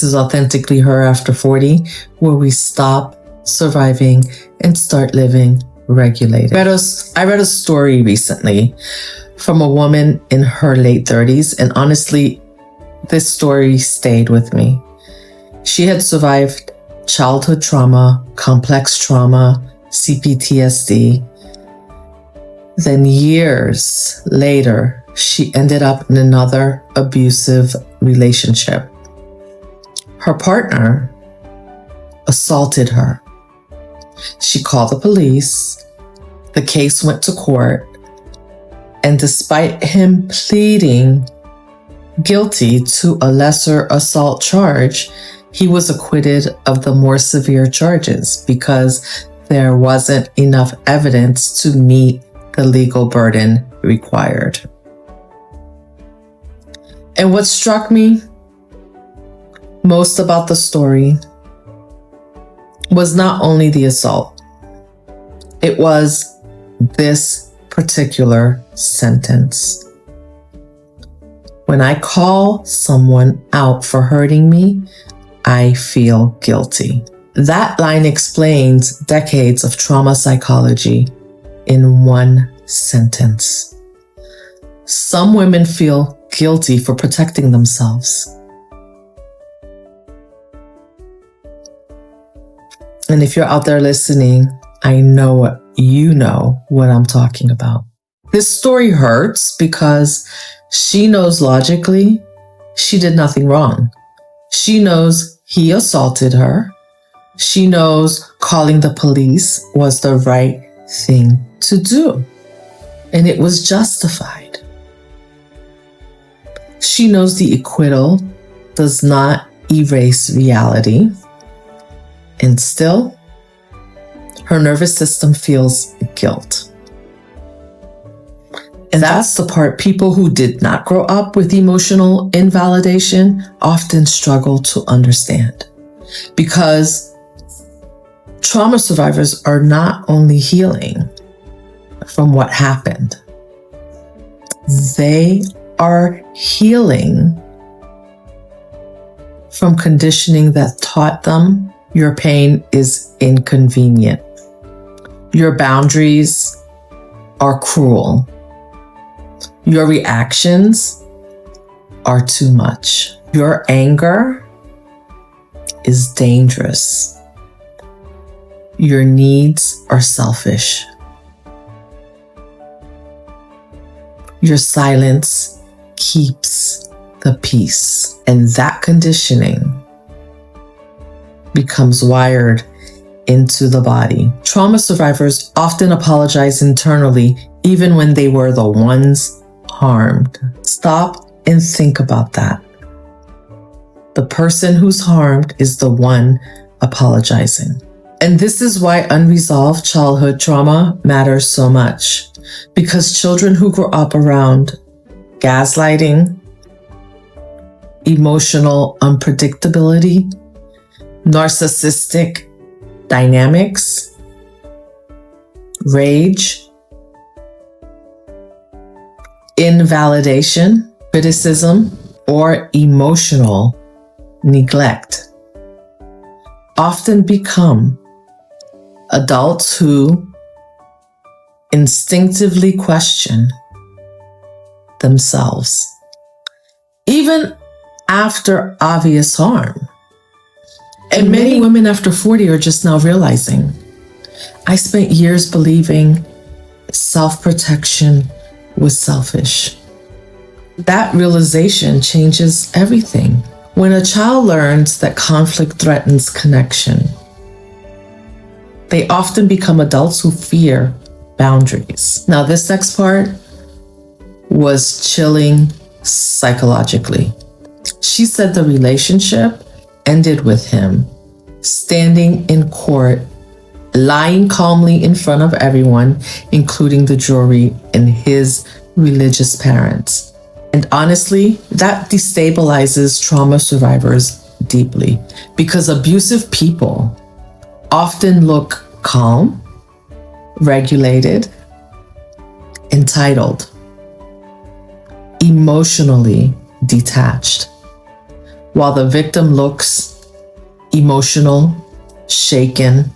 is Authentically Her After 40, where we stop surviving and start living regulated. I read a story recently from a woman in her late 30s, and honestly, this story stayed with me. She had survived childhood trauma, complex trauma, CPTSD. Then years later, she ended up in another abusive relationship. Her partner assaulted her. She called the police. The case went to court. And despite him pleading guilty to a lesser assault charge, he was acquitted of the more severe charges because there wasn't enough evidence to meet the legal burden required. And what struck me most about the story was not only the assault, it was this particular sentence. When I call someone out for hurting me, I feel guilty. That line explains decades of trauma psychology in one sentence. Some women feel guilty for protecting themselves. And if you're out there listening, I know you know what I'm talking about. This story hurts because she knows logically she did nothing wrong. She knows he assaulted her. She knows calling the police was the right thing to do, and it was justified. She knows the acquittal does not erase reality, and still, her nervous system feels guilt. And that's the part people who did not grow up with emotional invalidation often struggle to understand. Because trauma survivors are not only healing from what happened, they are healing from conditioning that taught them your pain is inconvenient. Your boundaries are cruel. Your reactions are too much. Your anger is dangerous. Your needs are selfish. Your silence keeps the peace. And that conditioning becomes wired into the body. Trauma survivors often apologize internally, even when they were the ones harmed. Stop and think about that. The person who's harmed is the one apologizing. And this is why unresolved childhood trauma matters so much. Because children who grow up around gaslighting, emotional unpredictability, narcissistic dynamics, rage, invalidation, criticism, or emotional neglect often become adults who instinctively question themselves, even after obvious harm. And many women after 40 are just now realizing, I spent years believing self-protection was selfish. That realization changes everything. When a child learns that conflict threatens connection, they often become adults who fear boundaries. Now, this next part was chilling psychologically. She said the relationship ended with him standing in court, lying calmly in front of everyone, including the jury and his religious parents. And honestly, that destabilizes trauma survivors deeply because abusive people often look calm, regulated, entitled, emotionally detached. while the victim looks emotional, shaken,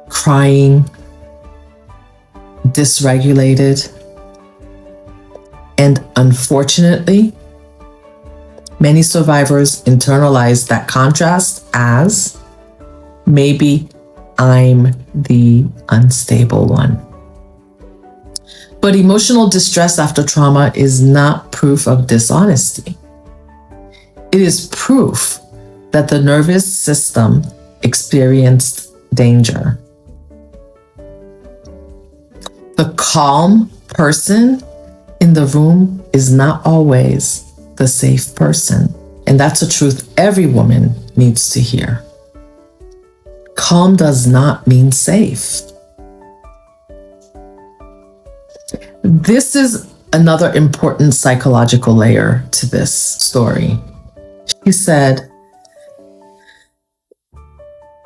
crying, dysregulated. And unfortunately, many survivors internalize that contrast as, maybe I'm the unstable one. But emotional distress after trauma is not proof of dishonesty. It is proof that the nervous system experienced danger. The calm person in the room is not always the safe person. And that's a truth every woman needs to hear. Calm does not mean safe. This is another important psychological layer to this story. She said,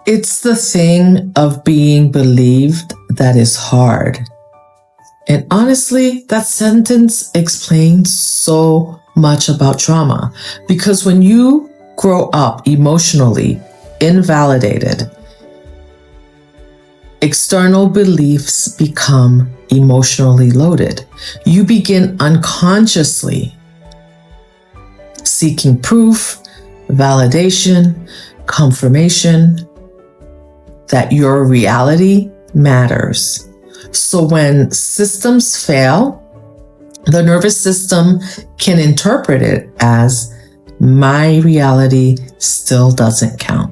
it's the thing of being believed that is hard. And honestly, that sentence explains so much about trauma, because when you grow up emotionally invalidated, external beliefs become emotionally loaded. You begin unconsciously seeking proof, validation, confirmation that your reality matters. So when systems fail, the nervous system can interpret it as, my reality still doesn't count.